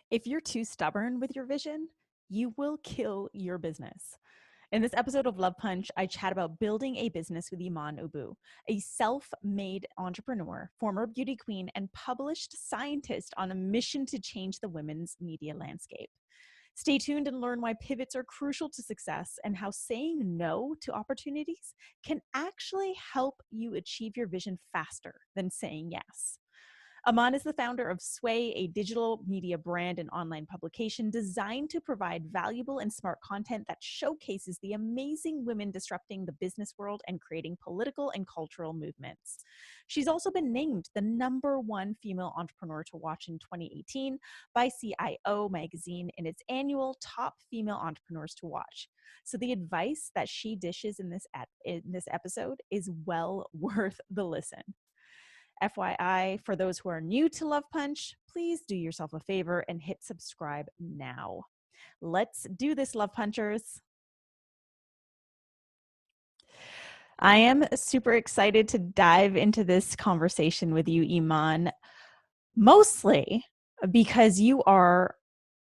If you're too stubborn with your vision, you will kill your business. In this episode of Love Punch, I chat about building a business with Iman Oubou, a self-made entrepreneur, former beauty queen, and published scientist on a mission to change the women's media landscape. Stay tuned and learn why pivots are crucial to success and how saying no to opportunities can actually help you achieve your vision faster than saying yes. Iman is the founder of Sway, a digital media brand and online publication designed to provide valuable and smart content that showcases the amazing women disrupting the business world and creating political and cultural movements. She's also been named the #1 female entrepreneur to watch in 2018 by CIO magazine in its annual Top Female Entrepreneurs to Watch. So the advice that she dishes in this episode is well worth the listen. FYI, for those who are new to Love Punch, please do yourself a favor and hit subscribe now. Let's do this, Love Punchers. I am super excited to dive into this conversation with you, Iman, mostly because you are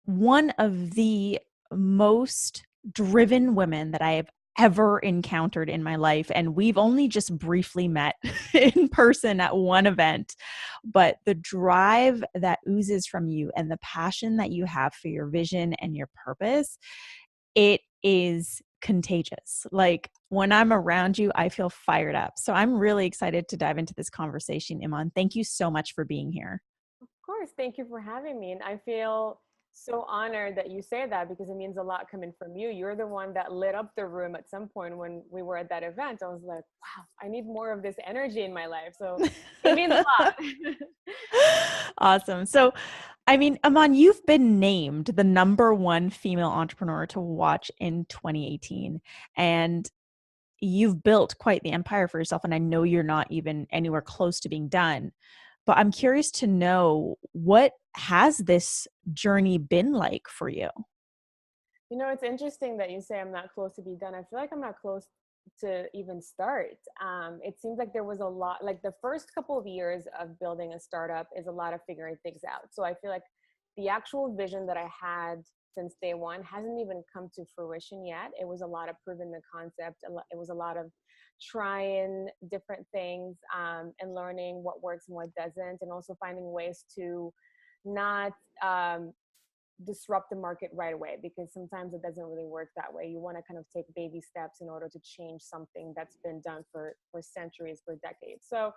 one of the most driven women that I have ever encountered in my life. And we've only just briefly met in person at one event. But the drive that oozes from you and the passion that you have for your vision and your purpose, it is contagious. Like when I'm around you, I feel fired up. So I'm really excited to dive into this conversation, Iman. Thank you so much for being here. Of course, thank you for having me. And I feel so honored that you say that because it means a lot coming from you. You're the one that lit up the room at some point when we were at that event. I was like, wow, I need more of this energy in my life. So it means a lot. Awesome. So, I mean, Aman, you've been named the #1 female entrepreneur to watch in 2018, and you've built quite the empire for yourself. And I know you're not even anywhere close to being done, but I'm curious to know, what has this journey been like for you? You know, it's interesting that you say I'm not close to be done. I feel like I'm not close to even start. It seems like there was a lot, like the first couple of years of building a startup is a lot of figuring things out. So I feel like the actual vision that I had since day one hasn't even come to fruition yet. It was a lot of proving the concept. It was a lot of trying different things and learning what works and what doesn't, and also finding ways to not disrupt the market right away, because sometimes it doesn't really work that way. You want to kind of take baby steps in order to change something that's been done for centuries, for decades. So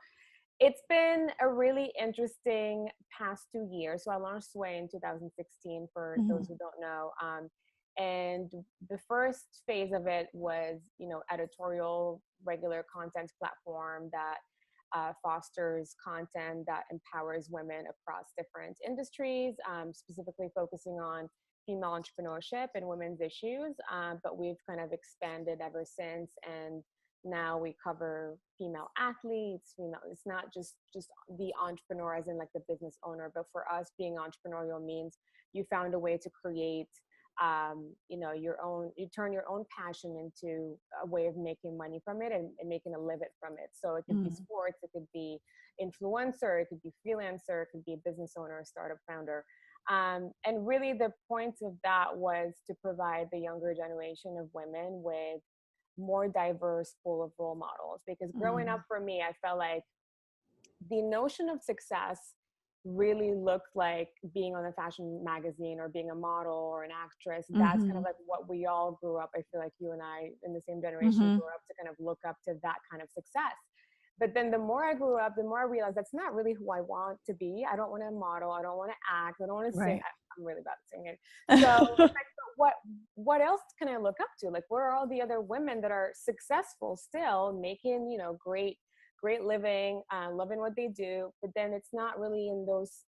it's been a really interesting past 2 years. So I launched Sway in 2016, for those Mhm. who don't know. And the first phase of it was, editorial, regular content platform that fosters content that empowers women across different industries, specifically focusing on female entrepreneurship and women's issues. But we've kind of expanded ever since, and now we cover female athletes. Female, it's not just the entrepreneur as in like the business owner, but for us, being entrepreneurial means you found a way to create you turn your own passion into a way of making money from it, and making a living from it. So it could be Mm. sports, it could be influencer, it could be freelancer, it could be a business owner, a startup founder. And really the point of that was to provide the younger generation of women with more diverse pool of role models, because growing up Mm. for me, I felt like the notion of success really looked like being on a fashion magazine or being a model or an actress. That's kind of Mhm. like what we all grew up. I feel like you and I in the same generation Mhm. grew up to kind of look up to that kind of success. But then the more I grew up, the more I realized that's not really who I want to be. I don't want to model. I don't want to act. I don't want to sing. Right. I'm really bad at singing. So it's like, but what else can I look up to? Like, where are all the other women that are successful still, making, great living, loving what they do, but then it's not really in those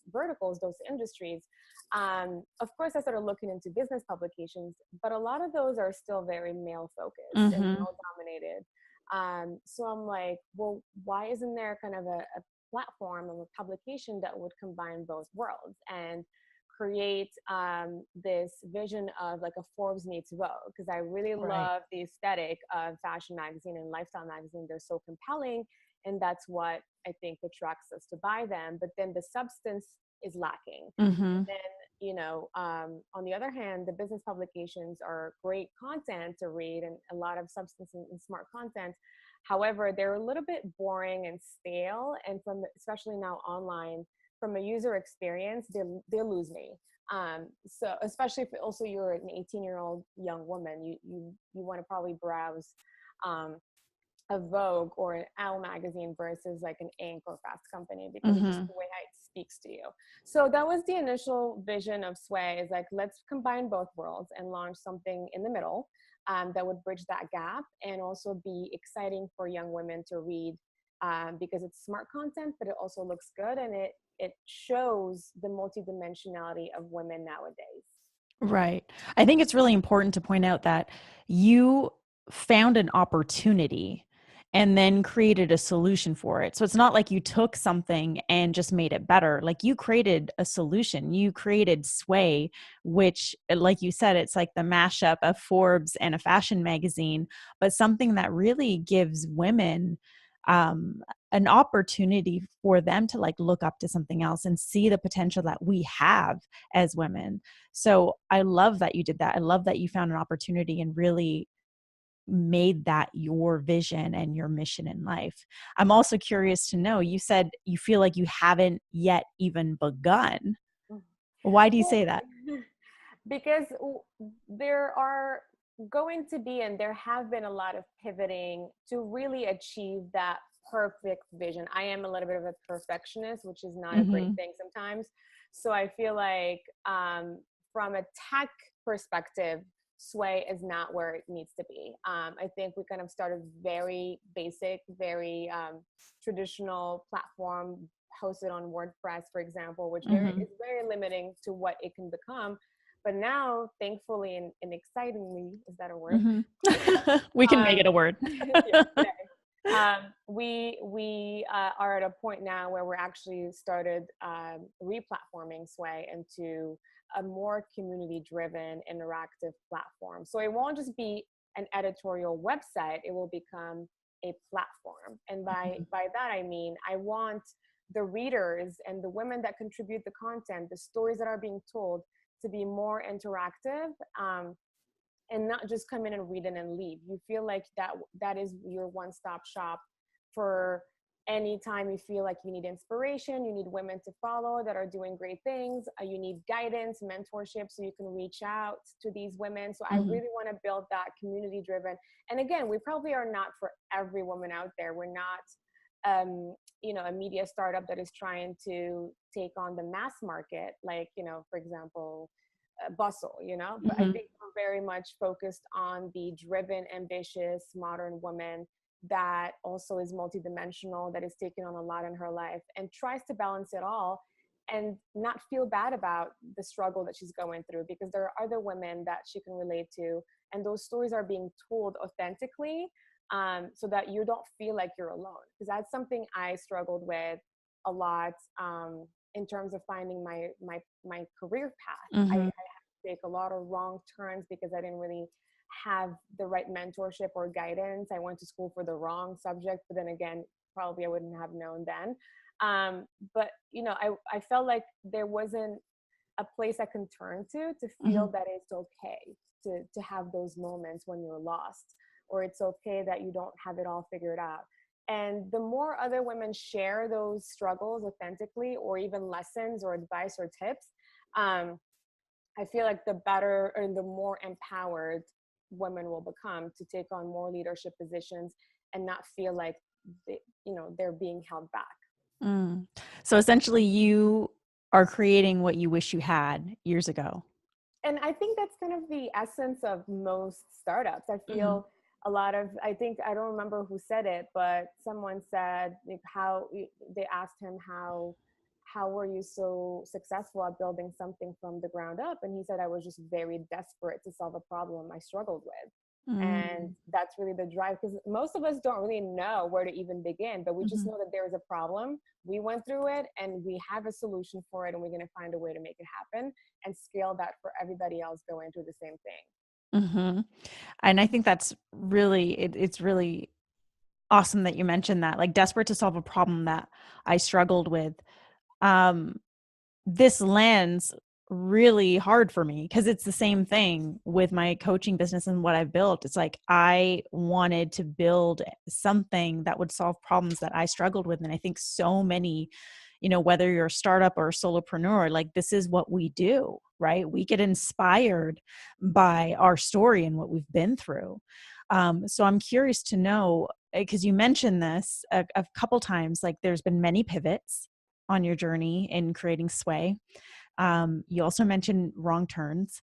verticals, those industries. Of course, I started looking into business publications, but a lot of those are still very male focused and Mhm. male dominated. So I'm like, well, why isn't there kind of a platform of a publication that would combine both worlds and create this vision of like a Forbes meets Vogue? Because I really Right. love the aesthetic of fashion magazine and lifestyle magazine. They're so compelling, and that's what I think attracts us to buy them. But then the substance is lacking. Mhm. on the other hand, the business publications are great content to read and a lot of substance and smart content. However, they're a little bit boring and stale. And especially now online, from a user experience, they lose me. So especially if also you're an 18-year-old young woman, you want to probably browse um, a Vogue or an Elle magazine versus like an Inc. or Fast Company, because it's just Mm-hmm. the way it speaks to you. So that was the initial vision of Sway, is like, let's combine both worlds and launch something in the middle that would bridge that gap and also be exciting for young women to read, because it's smart content, but it also looks good and it shows the multidimensionality of women nowadays. Right. I think it's really important to point out that you found an opportunity and then created a solution for it. So it's not like you took something and just made it better. Like you created a solution. You created Sway, which, like you said, it's like the mashup of Forbes and a fashion magazine, but something that really gives women um, an opportunity for them to like look up to something else and see the potential that we have as women. So I love that you did that. I love that you found an opportunity and really made that your vision and your mission in life. I'm also curious to know, you said you feel like you haven't yet even begun. Why do you Well, say that? because there are going to be, and there have been a lot of pivoting to really achieve that perfect vision. I am a little bit of a perfectionist, which is not a great Mm-hmm. thing sometimes. So I feel like from a tech perspective, Sway is not where it needs to be. I think we kind of started very basic, very traditional platform hosted on WordPress, for example, which Mm-hmm. is very limiting to what it can become. But now, thankfully and excitingly, is that a word? Mm-hmm. We can make um, it a word. yes, today. We are at a point now where we're actually started replatforming Sway into a more community-driven, interactive platform. So it won't just be an editorial website; it will become a platform. And by that I mean I want the readers and the women that contribute the content, the stories that are being told, to be more interactive. And not just come in and read it and leave. You feel like that is your one-stop shop for any time you feel like you need inspiration, you need women to follow that are doing great things, you need guidance, mentorship, so you can reach out to these women. So I Mm-hmm. really want to build that community driven. And again, we probably are not for every woman out there. We're not a media startup that is trying to take on the mass market, like, for example, bustle, but I Mm-hmm. think we're very much focused on the driven, ambitious, modern woman that also is multidimensional, that is taking on a lot in her life and tries to balance it all and not feel bad about the struggle that she's going through, because there are other women that she can relate to. And those stories are being told authentically, so that you don't feel like you're alone. Because that's something I struggled with a lot, in terms of finding my career path. I Mm-hmm. had to take a lot of wrong turns because I didn't really have the right mentorship or guidance. I went to school for the wrong subject, but then again, probably I wouldn't have known then. But I felt like there wasn't a place I can turn to Mm-hmm. feel that it's okay to have those moments when you're lost, or it's okay that you don't have it all figured out. And the more other women share those struggles authentically, or even lessons or advice or tips, um, I feel like the better and the more empowered women will become to take on more leadership positions and not feel like they're being held back. Mm. So essentially, you are creating what you wish you had years ago. And I think that's kind of the essence of most startups. I Mm-hmm. feel I think, I don't remember who said it, but someone said, like, how they asked him how were you so successful at building something from the ground up? And he said, I was just very desperate to solve a problem I struggled with. And Mm-hmm. that's really the drive, because most of us don't really know where to even begin, but we just know that there is a problem. We went through it and we have a solution for it, and we're going to find a way to make it happen and scale that for everybody else going through the same thing. Mm-hmm. And I think that's really, it's really awesome that you mentioned that, like desperate to solve a problem that I struggled with. Um, this lens really hard for me because it's the same thing with my coaching business and what I've built. It's like I wanted to build something that would solve problems that I struggled with. And I think so many, whether you're a startup or a solopreneur, like this is what we do, right? We get inspired by our story and what we've been through. So I'm curious to know, because you mentioned this a couple times, like there's been many pivots on your journey in creating Sway. You also mentioned wrong turns.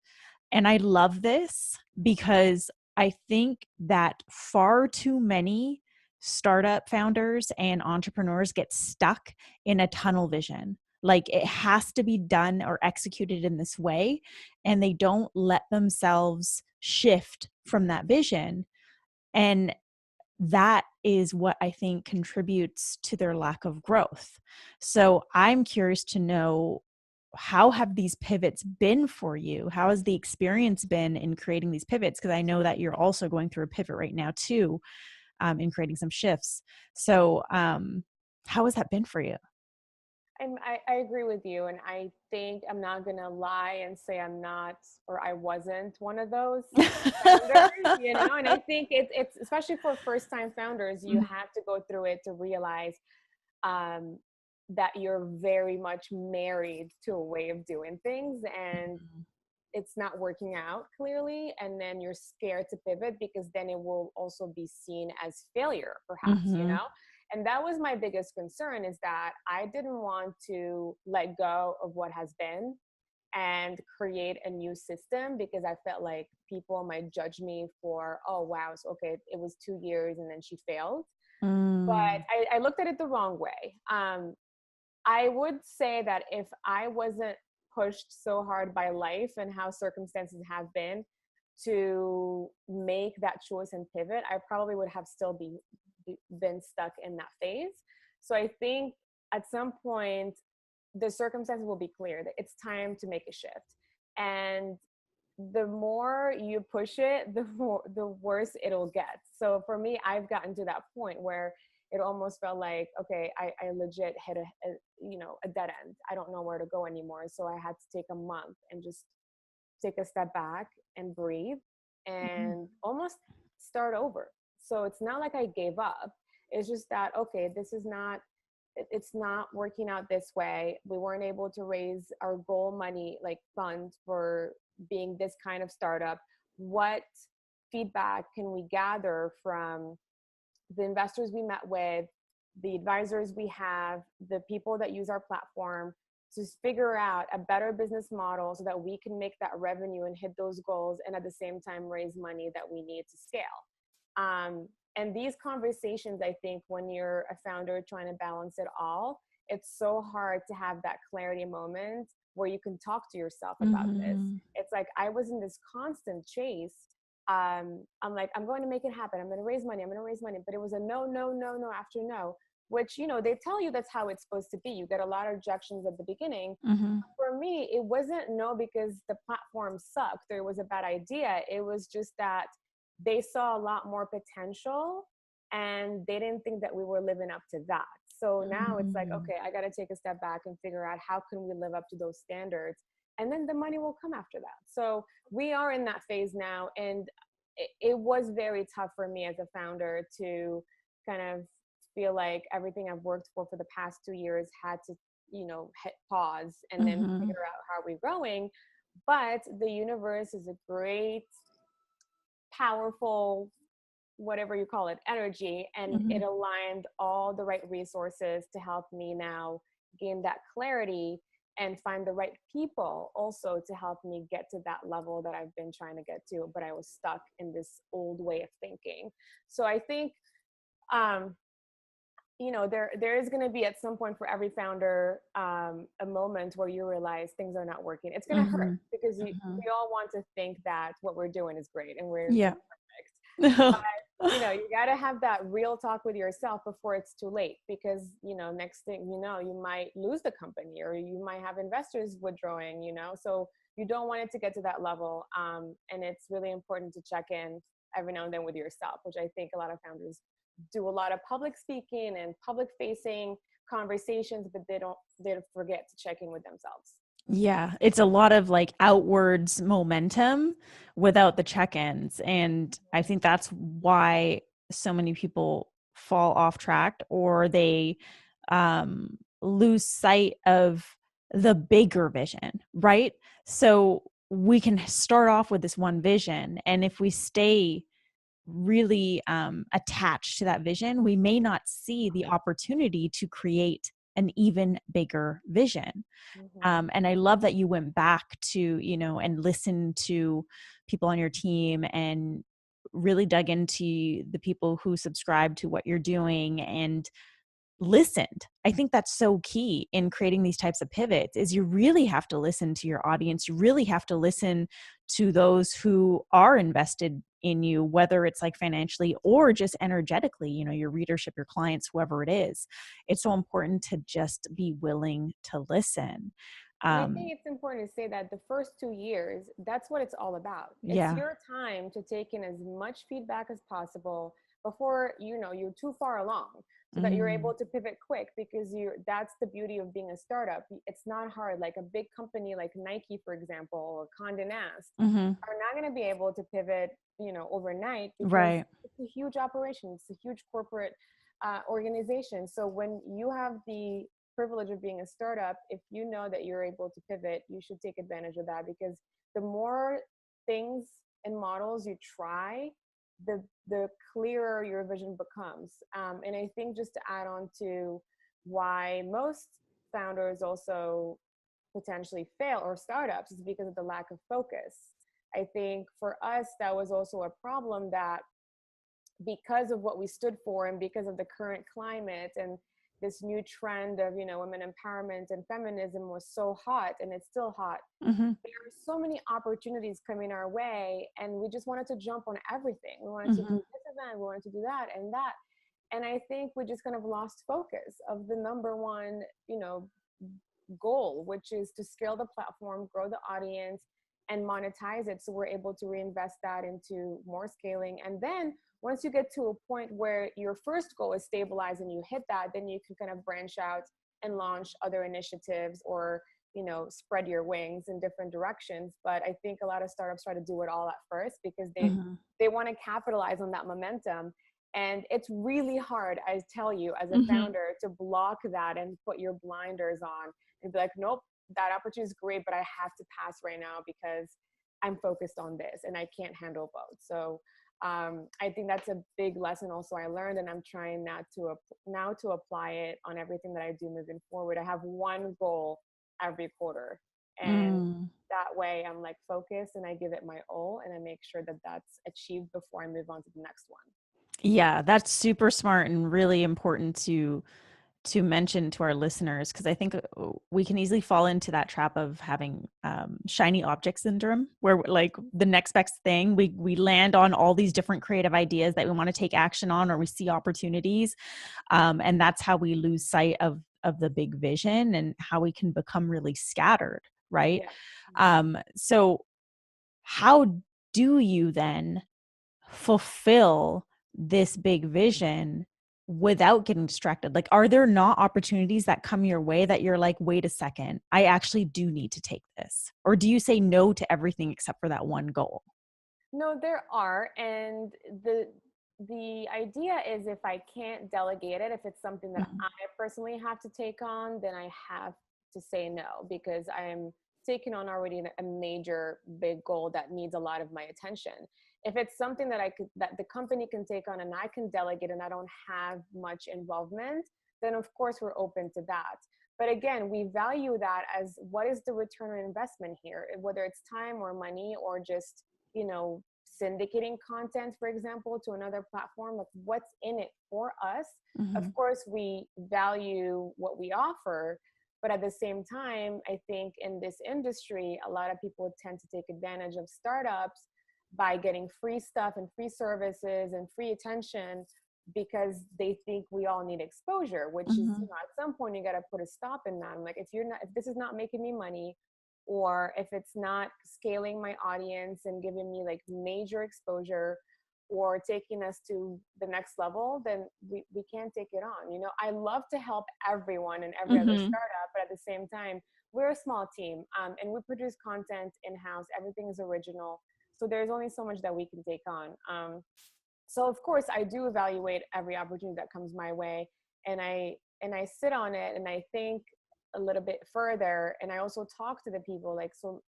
And I love this because I think that far too many startup founders and entrepreneurs get stuck in a tunnel vision. Like it has to be done or executed in this way, and they don't let themselves shift from that vision. And that is what I think contributes to their lack of growth. So I'm curious to know, how have these pivots been for you? How has the experience been in creating these pivots? Because I know that you're also going through a pivot right now too, in creating some shifts. So how has that been for you? I agree with you. And I think I'm not going to lie and say I'm not, or I wasn't one of those founders, and I think it's especially for first time founders, you Mhm, have to go through it to realize um, that you're very much married to a way of doing things. And it's not working out clearly, and then you're scared to pivot because then it will also be seen as failure perhaps, mhm, and that was my biggest concern, is that I didn't want to let go of what has been and create a new system, because I felt like people might judge me for, oh wow, so okay, it was 2 years and then she failed. But mm, I looked at it the wrong way. I would say that if I wasn't pushed so hard by life and how circumstances have been to make that choice and pivot, I probably would have still been stuck in that phase. So I think at some point the circumstances will be clear that it's time to make a shift. And the more you push it, the worse it'll get. So for me, I've gotten to that point where it almost felt like, okay, I legit hit a dead end. I don't know where to go anymore. So I had to take a month and just take a step back and breathe mhm, and almost start over. So it's not like I gave up. It's just that, okay, this is not, it's not working out this way. We weren't able to raise our goal money, like fund for being this kind of startup. What feedback can we gather from the investors we met with, the advisors we have, the people that use our platform, to figure out a better business model so that we can make that revenue and hit those goals, and at the same time raise money that we need to scale. And these conversations, I think, when you're a founder trying to balance it all, it's so hard to have that clarity moment where you can talk to yourself about this. mhm, It's like I was in this constant chase. I'm like, I'm going to make it happen. I'm going to raise money. I'm going to raise money. But it was a no, no, no, no after no, which, they tell you that's how it's supposed to be. You get a lot of objections at the beginning. mhm, For me, it wasn't no because the platform sucked or it was a bad idea. It was just that they saw a lot more potential and they didn't think that we were living up to that. So now it's like, mhm, okay, I got to take a step back and figure out how can we live up to those standards, and then the money will come after that. So we are in that phase now, and it was very tough for me as a founder to kind of feel like everything I've worked for the past 2 years had to, hit pause and then mhm, figure out how we're growing. But the universe is a great, powerful, whatever you call it, energy, and mhm. it aligned all the right resources to help me now gain that clarity and find the right people also to help me get to that level that I've been trying to get to, but I was stuck in this old way of thinking. So I think um, there is going to be at some point for every founder a moment where you realize things are not working. It's going to hurt Mhm, because mhm. we all want to think that what we're doing is great and we're Yeah. perfect. But you got to have that real talk with yourself before it's too late, because next thing you might lose the company or you might have investors withdrawing, so you don't want it to get to that level. And it's really important to check in every now and then with yourself, which I think a lot of founders do a lot of public speaking and public facing conversations, but they forget to check in with themselves. Yeah, it's a lot of like outwards momentum without the check-ins. And I think that's why so many people fall off track, or they lose sight of the bigger vision, right? So we can start off with this one vision, and if we stay really attached to that vision, we may not see the opportunity to create an even bigger vision. Mm-hmm. And I love that you went back to, and listened to people on your team and really dug into the people who subscribe to what you're doing and listened. I think that's so key in creating these types of pivots, is you really have to listen to your audience. You really have to listen to those who are invested in you, whether it's like financially or just energetically, your readership, your clients, whoever it is. It's so important to just be willing to listen. And I Um, think it's important to say that the first 2 years, that's what it's all about. It's yeah. your time to take in as much feedback as possible before you're too far along, so that you're Mm, able to pivot quick, because that's the beauty of being a startup. It's not hard. Like a big company like Nike, for example, or Condé Nast hmm. are not going to be able to pivot, overnight, because Right. it's a huge operation. It's a huge corporate organization. So when you have the privilege of being a startup, if you know that you're able to pivot, you should take advantage of that, because the more things and models you try, the clearer your vision becomes. And I think, just to add on to why most founders also potentially fail, or startups, is because of the lack of focus. I think for us, that was also a problem, that because of what we stood for, and because of the current climate and this new trend of women empowerment and feminism was so hot, and it's still hot, Hmm. there are so many opportunities coming our way, and we just wanted to jump on everything. We wanted to do Hmm. this event, we wanted to do that and that. And I think we just kind of lost focus of the number one goal, which is to scale the platform, grow the audience, and monetize it, so we're able to reinvest that into more scaling. And then once you get to a point where your first goal is stabilized and you hit that, then you can kind of branch out and launch other initiatives, or spread your wings in different directions. But I think a lot of startups try to do it all at first, because they Hmm. they want to capitalize on that momentum. And it's really hard, I tell you, as a Hmm. founder, to block that and put your blinders on and be like, nope, that opportunity is great, but I have to pass right now because I'm focused on this and I can't handle both. So I think that's a big lesson also I learned, and I'm trying now to apply it on everything that I do moving forward. I have one goal every quarter, and Mm. that way I'm like focused and I give it my all, and I make sure that that's achieved before I move on to the next one. Yeah, that's super smart and really important to mention to our listeners, because I think we can easily fall into that trap of having shiny object syndrome, where like the next best thing, we land on all these different creative ideas that we want to take action on, or we see opportunities, and that's how we lose sight of the big vision, and how we can become really scattered, right? Yeah. Mhm. So how do you then fulfill this big vision without getting distracted? Like, are there not opportunities that come your way that you're like, wait a second, I actually do need to take this? Or do you say no to everything except for that one goal? No, there are, and the idea is, if I can't delegate it, if it's something that Mhm. I personally have to take on, then I have to say no, because I'm taking on already a major big goal that needs a lot of my attention. If it's something that the company can take on and I can delegate and I don't have much involvement, then of course we're open to that. But again, we value that as, what is the return on investment here, whether it's time or money, or just you know syndicating content, for example, to another platform. Like, what's in it for us? Of Mhm. course we value what we offer, but at the same time, I think in this industry, a lot of people tend to take advantage of startups by getting free stuff and free services and free attention, because they think we all need exposure, which is, Mhm. at some point you got to put a stop in that. I'm like, if this is not making me money, or if it's not scaling my audience and giving me like major exposure, or taking us to the next level, then we can't take it on. You know, I love to help everyone and every other Mm-hmm. startup, but at the same time, we're a small team, and we produce content in-house. Everything is original. So there's only so much that we can take on. So of course I do evaluate every opportunity that comes my way, and I sit on it and I think a little bit further, and I also talk to the people like, so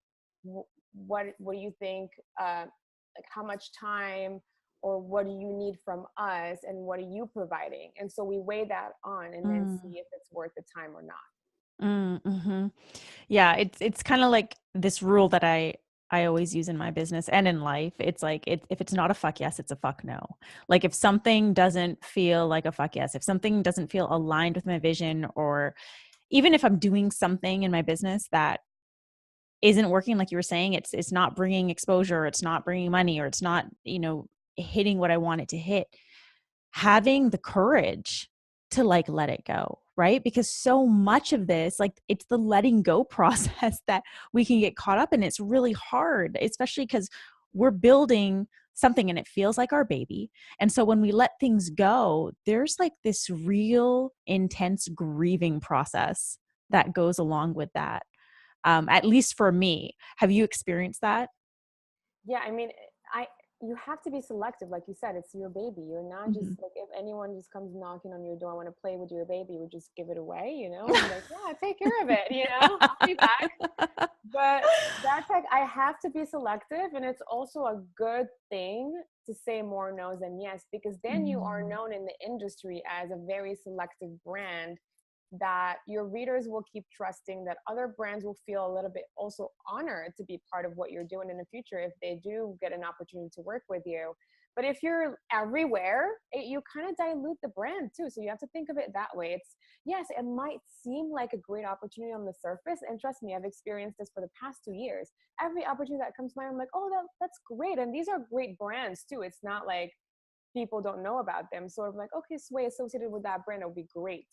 what do you think, like how much time or what do you need from us and what are you providing, and so we weigh that on and then see if it's worth the time or not. Mm-hmm. Yeah, it's kind of like this rule that I always use in my business and in life. It's like if it's not a fuck yes, it's a fuck no. Like if something doesn't feel like a fuck yes, if something doesn't feel aligned with my vision, or even if I'm doing something in my business that isn't working, like you were saying, it's not bringing exposure, it's not bringing money, or it's not, hitting what I want it to hit, having the courage to like let it go, right? Because so much of this, like it's the letting go process that we can get caught up in. It's really hard, especially because we're building something and it feels like our baby. And so when we let things go, there's like this real intense grieving process that goes along with that. At least for me. Have you experienced that? Yeah, I mean, I you have to be selective, like you said. It's your baby. You're not just Mm-hmm. like, if anyone just comes knocking on your door, I want to play with your baby, you would just give it away, you know, and like, yeah, take care of it, you know, I'll be back. But that's like, I have to be selective, and it's also a good thing to say more no's than yes, because then you are Mm-hmm. known in the industry as a very selective brand that your readers will keep trusting, that other brands will feel a little bit also honored to be part of what you're doing in the future if they do get an opportunity to work with you. But if you're everywhere, you kind of dilute the brand too. So you have to think of it that way. It's, yes, it might seem like a great opportunity on the surface. And trust me, I've experienced this for the past 2 years. Every opportunity that comes to mind, I'm like, oh, that's great. And these are great brands too. It's not like people don't know about them. So I'm like, okay, Sway associated with that brand, it would be great.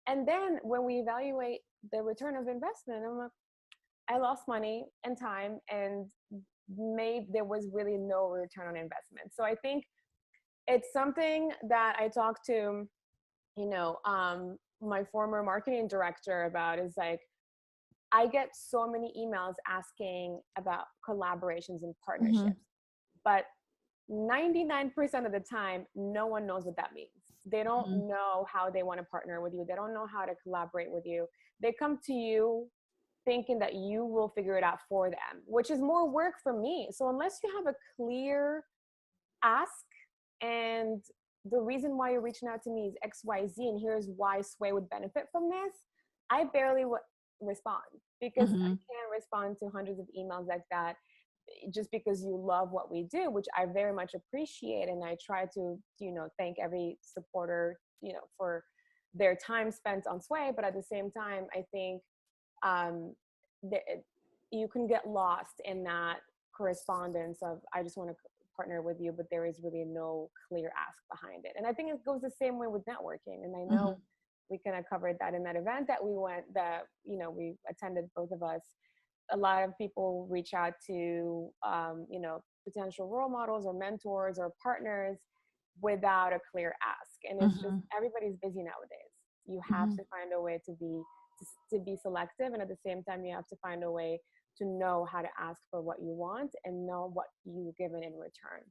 And then when we evaluate the return of investment, I'm like, I lost money and time, and made there was really no return on investment. So I think it's something that I talked to, my former marketing director about, is like, I get so many emails asking about collaborations and Mm-hmm. partnerships, but 99% of the time, no one knows what that means. They don't know how they want to partner with you. They don't know how to collaborate with you. They come to you thinking that you will figure it out for them, which is more work for me. So unless you have a clear ask, and the reason why you're reaching out to me is XYZ, and here's why Sway would benefit from this, I barely respond, because I Mm-hmm. can't respond to hundreds of emails like that just because you love what we do, which I very much appreciate. And I try to, thank every supporter, for their time spent on Sway. But at the same time, I think um, that you can get lost in that correspondence of, I just want to partner with you, but there is really no clear ask behind it. And I think it goes the same way with networking. And I Mm-hmm. know we kind of covered that in that event that we went, that, we attended, both of us. A lot of people reach out to, potential role models or mentors or partners without a clear ask. And it's just, Mm-hmm. everybody's busy nowadays. You have Mm-hmm. to find a way to be selective, and at the same time you have to find a way to know how to ask for what you want and know what you given in return.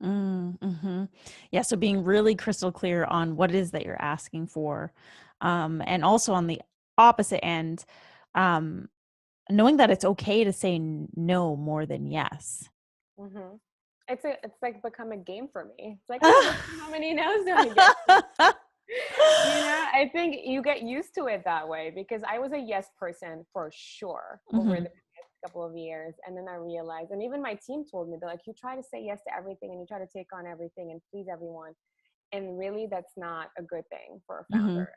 Mm-hmm. Yeah, so being really crystal clear on what it is that you're asking for, and also on the opposite end, um, knowing that it's okay to say no more than yes. Mm-hmm. It's like become a game for me. It's like, oh, let's see how many no's do I get. I think you get used to it that way, because I was a yes person for sure over Mm-hmm. the past couple of years. And then I realized, and even my team told me, they're like, you try to say yes to everything and you try to take on everything and please everyone. And really, that's not a good thing for a Mm-hmm. founder.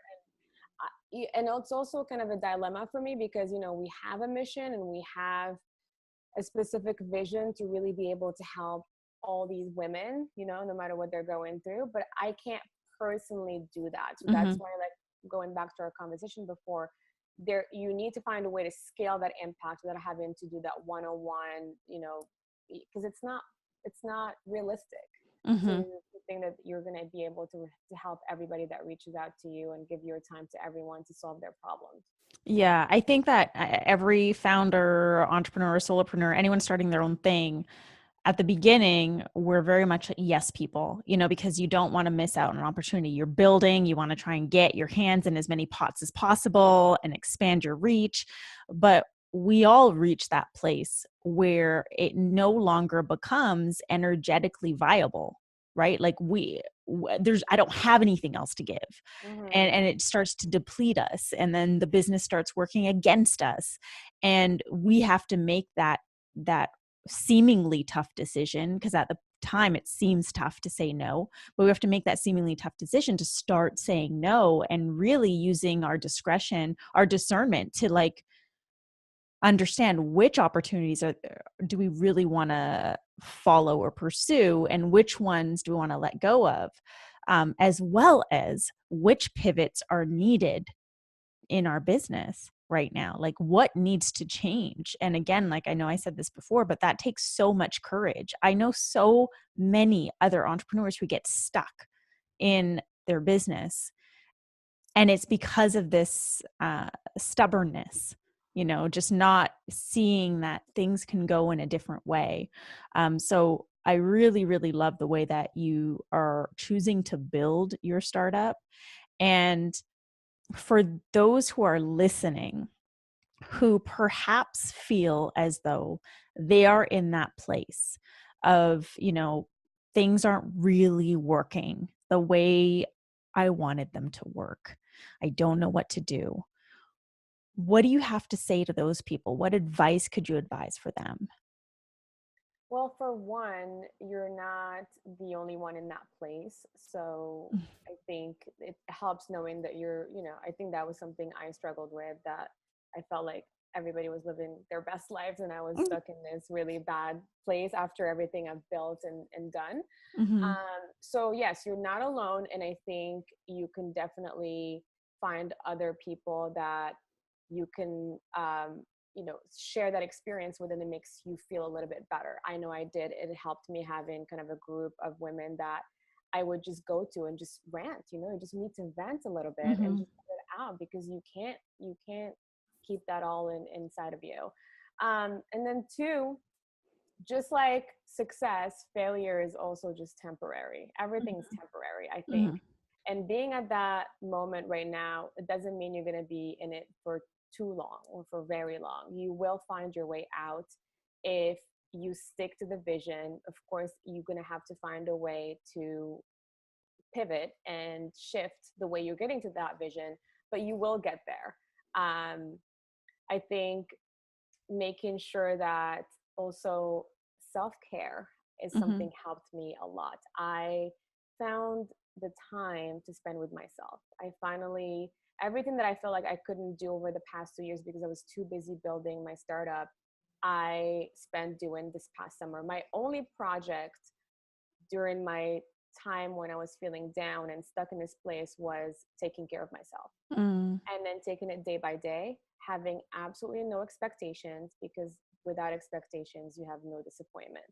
And it's also kind of a dilemma for me, because, we have a mission and we have a specific vision to really be able to help all these women, no matter what they're going through. But I can't personally do that. So that's Mm-hmm. why, like, going back to our conversation before, you need to find a way to scale that impact without having to do that one-on-one, because it's not realistic. Mm-hmm. to think that you're going to be able to help everybody that reaches out to you and give your time to everyone to solve their problems. Yeah, I think that every founder, entrepreneur, solopreneur, anyone starting their own thing, at the beginning, we're very much yes people, because you don't want to miss out on an opportunity. You're building, you want to try and get your hands in as many pots as possible and expand your reach. But we all reach that place where it no longer becomes energetically viable, right? Like I don't have anything else to give. Mm-hmm. And it starts to deplete us. And then the business starts working against us. And we have to make that seemingly tough decision, because at the time it seems tough to say no, but we have to make that seemingly tough decision to start saying no and really using our discretion, our discernment to like understand which opportunities do we really want to follow or pursue, and which ones do we want to let go of, as well as which pivots are needed in our business right now, like what needs to change. And again, like I know I said this before, but that takes so much courage. I know so many other entrepreneurs who get stuck in their business, and it's because of this stubbornness, just not seeing that things can go in a different way. So I really, really love the way that you are choosing to build your startup. And for those who are listening, who perhaps feel as though they are in that place of, things aren't really working the way I wanted them to work. I don't know what to do. What do you have to say to those people? What advice could you advise for them? Well, for one, you're not the only one in that place. So I think it helps knowing that I think that was something I struggled with, that I felt like everybody was living their best lives and I was stuck in this really bad place after everything I've built and done. Mm-hmm. So yes, you're not alone. And I think you can definitely find other people that you can, share that experience with, and it makes you feel a little bit better. I know I did. It helped me having kind of a group of women that I would just go to and just rant, you just need to vent a little bit and Mm-hmm. just get it out, because you can't keep that all inside of you. And then two, just like success, failure is also just temporary. Everything's temporary, I Mm-hmm. think. And being at that moment right now, it doesn't mean you're going to be in it for too long or for very long. You will find your way out if you stick to the vision. Of course, you're going to have to find a way to pivot and shift the way you're getting to that vision, but you will get there. I think making sure that also self-care is Mm-hmm. something helped me a lot. I found the time to spend with myself. I finally, everything that I felt like I couldn't do over the past 2 years because I was too busy building my startup, I spent doing this past summer. My only project during my time when I was feeling down and stuck in this place was taking care of myself, and then taking it day by day, having absolutely no expectations, because without expectations, you have no disappointment.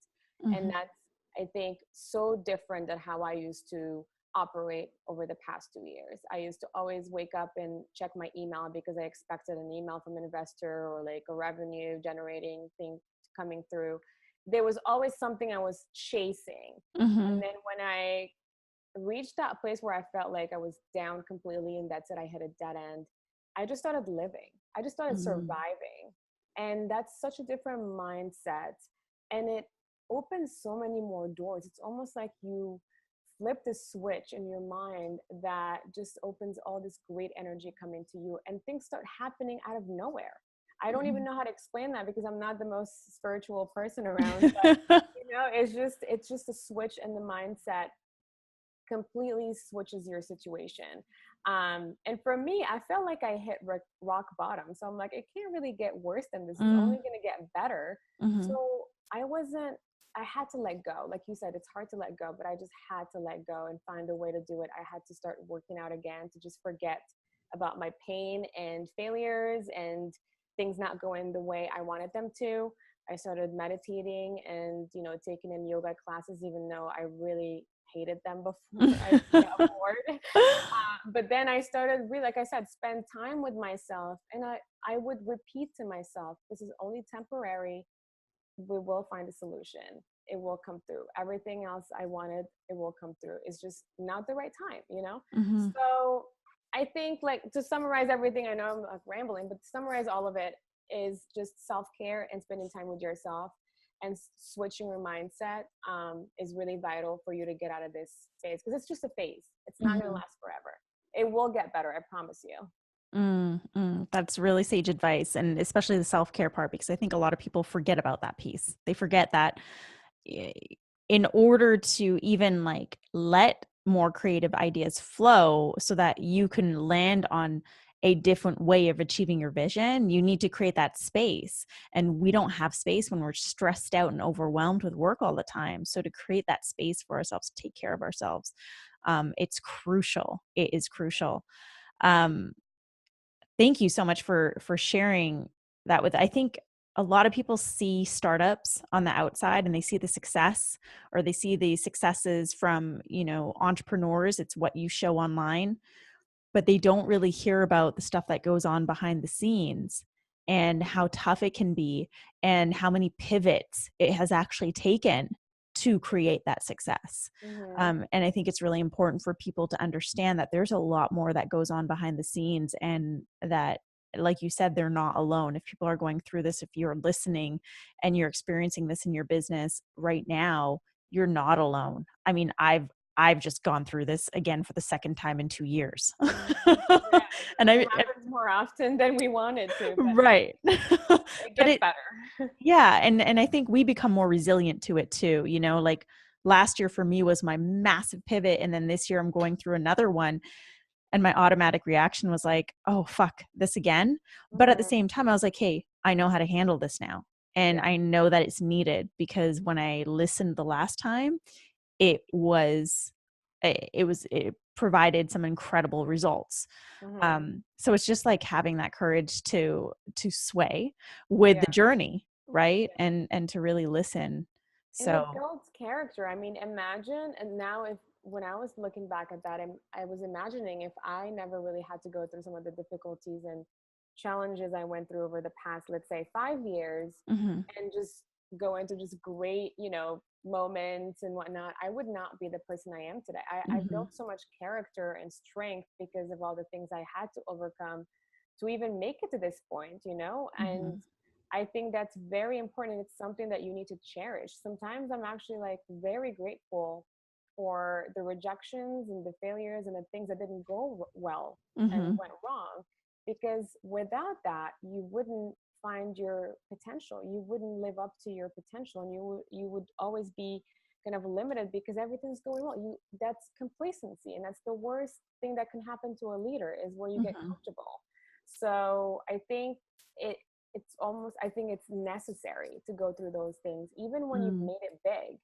And Mm-hmm. that's, I think, so different than how I used to operate over the past 2 years. I used to always wake up and check my email because I expected an email from an investor or like a revenue generating thing coming through. There was always something I was chasing. Mm-hmm. And then when I reached that place where I felt like I was down completely and that's it, I hit a dead end, I just started living. I just started Mm-hmm. surviving. And that's such a different mindset. And it opens so many more doors. It's almost like you flip the switch in your mind that just opens all this great energy coming to you, and things start happening out of nowhere. I don't even know how to explain that because I'm not the most spiritual person around, but it's just a switch in the mindset completely switches your situation. And for me, I felt like I hit rock bottom. So I'm like, it can't really get worse than this. It's only going to get better. Mm-hmm. So I wasn't, I had to let go. Like you said, it's hard to let go, but I just had to let go and find a way to do it. I had to start working out again to just forget about my pain and failures and things not going the way I wanted them to. I started meditating and, taking in yoga classes, even though I really hated them before. I couldn't afford. But then I started really, like I said, spend time with myself. And I would repeat to myself, this is only temporary. We will find a solution. It will come through. Everything else I wanted, it will come through. It's just not the right time. Hmm. So I think, like, to summarize everything, I know I'm like rambling, but to summarize all of it is just self-care and spending time with yourself, and switching your mindset is really vital for you to get out of this phase, because it's just a phase. It's not going to Hmm. last forever. It will get better, I promise you. That's really sage advice, and especially the self-care part, because I think a lot of people forget about that piece. They forget that i- in order to even like let more creative ideas flow so that you can land on a different way of achieving your vision, you need to create that space. And we don't have space when we're stressed out and overwhelmed with work all the time. So to create that space for ourselves, to take care of ourselves, it's crucial. It is crucial. Um, Thank you so much for sharing that with. I think a lot of people see startups on the outside and they see the success, or they see the successes from, entrepreneurs. It's what you show online, but they don't really hear about the stuff that goes on behind the scenes, and how tough it can be, and how many pivots it has actually taken to create that success. Mm-hmm. And I think it's really important for people to understand that there's a lot more that goes on behind the scenes, and that, like you said, they're not alone. If people are going through this, if you're listening and you're experiencing this in your business right now, you're not alone. I mean, I've just gone through this again for the second time in 2 years. Mm-hmm. Yeah, And it happens more often than we want it to, but right. it But gets better. yeah, and I think we become more resilient to it too, like last year for me was my massive pivot, and then this year I'm going through another one, and my automatic reaction was like, "Oh, fuck, this again." But at the Mm-hmm. same time, I was like, "Hey, I know how to handle this now." And Yeah. I know that it's needed, because when I listened the last time, it was it provided some incredible results. Mm-hmm. So it's just like having that courage to sway with Yeah. the journey, right? And to really listen. And it So builds character. I mean, imagine, and now if when I was looking back at that, I was imagining if I never really had to go through some of the difficulties and challenges I went through over the past, let's say, 5 years, mhm, and just go into just great, moments and whatnot, I would not be the person I am today. I mhm, built so much character and strength because of all the things I had to overcome to even make it to this point. And mhm, I think that's very important. It's something that you need to cherish. Sometimes I'm actually like very grateful for the rejections and the failures and the things that didn't go well and mhm, went wrong, because without that, you wouldn't find your potential. You wouldn't live up to your potential, and you would always be kind of limited because everything's going well. That's complacency, and that's the worst thing that can happen to a leader, is where you get mhm, comfortable. So I think it I think it's necessary to go through those things, even when you've mm, made it big.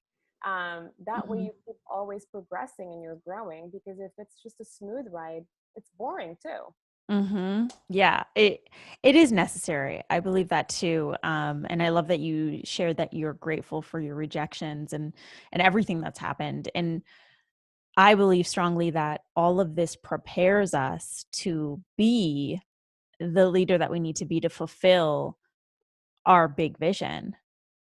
That way mhm, you keep always progressing and you're growing, because if it's just a smooth ride, it's boring too. mhm. Yeah, it is necessary. I believe that too. And I love that you shared that you're grateful for your rejections and everything that's happened. And I believe strongly that all of this prepares us to be the leader that we need to be to fulfill our big vision.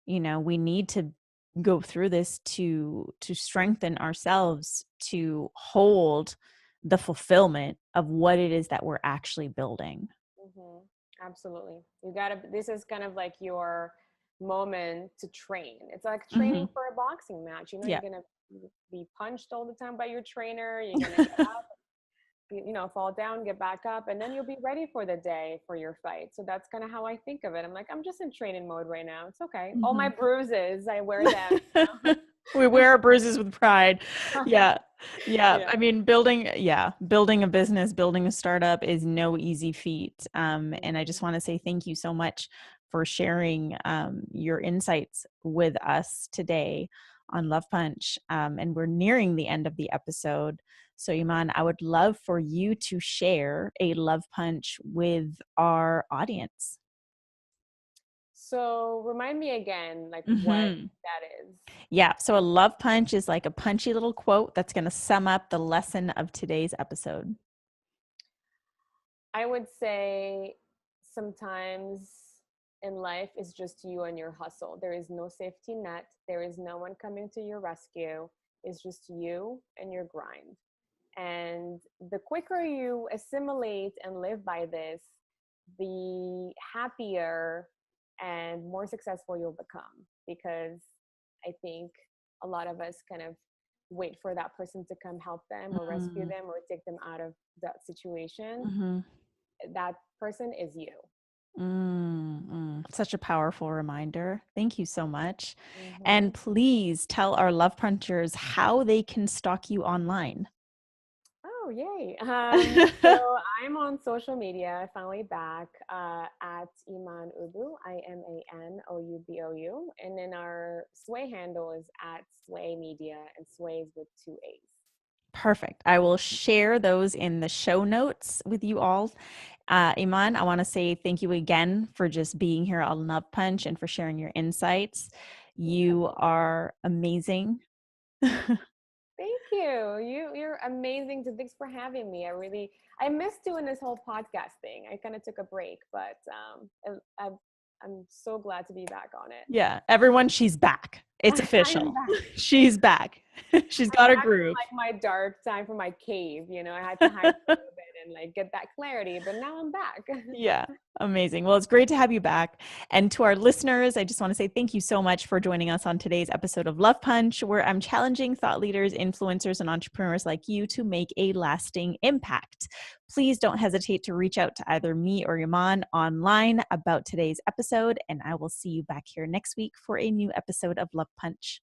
We need to go through this to strengthen ourselves, to hold the fulfillment of what it is that we're actually building. Hmm. Absolutely. You gotta, this is kind of like your moment to train. It's like training Hmm. for a boxing match. Yeah. You're gonna be punched all the time by your trainer. You're gonna get up, fall down, get back up, and then you'll be ready for the day for your fight. So that's kind of how I think of it. I'm like, I'm just in training mode right now. It's okay. All my Mhm. bruises, I wear them. We wear our bruises with pride. Yeah. Yeah. Yeah. I mean, building a business, building a startup is no easy feat. And I just want to say thank you so much for sharing your insights with us today on Love Punch. And we're nearing the end of the episode. So, Iman, I would love for you to share a Love Punch with our audience. So remind me again, like what Hmm. that is. Yeah. So a love punch is like a punchy little quote that's going to sum up the lesson of today's episode. I would say sometimes in life it's just you and your hustle. There is no safety net. There is no one coming to your rescue. It's just you and your grind. And the quicker you assimilate and live by this, the happier and more successful you'll become. Because I think a lot of us kind of wait for that person to come help them or rescue them or take them out of that situation. Mm-hmm. That person is you. Such a powerful reminder. Thank you so much. And Mm-hmm. please tell our love punchers how they can stalk you online. Oh, yay. So I'm on social media, finally back at Iman Oubou, Imanoubou. And then our Sway handle is at Sway Media, and Sway is with two A's. Perfect. I will share those in the show notes with you all. Iman, I want to say thank you again for just being here on Love Punch and for sharing your insights. Yeah. You are amazing. Thank you. You're amazing. Thanks for having me. I missed doing this whole podcast thing. I kind of took a break, but I'm so glad to be back on it. Yeah, everyone, she's back. It's I am official. back. She's back. She's I'm got her back from groove. like my dark time from my cave. I had to hide for a little bit and like get that clarity, but now I'm back. Yeah, amazing. Well, it's great to have you back. And to our listeners, I just want to say thank you so much for joining us on today's episode of Love Punch, where I'm challenging thought leaders, influencers, and entrepreneurs like you to make a lasting impact. Please don't hesitate to reach out to either me or Yaman online about today's episode, and I will see you back here next week for a new episode of Love Punch.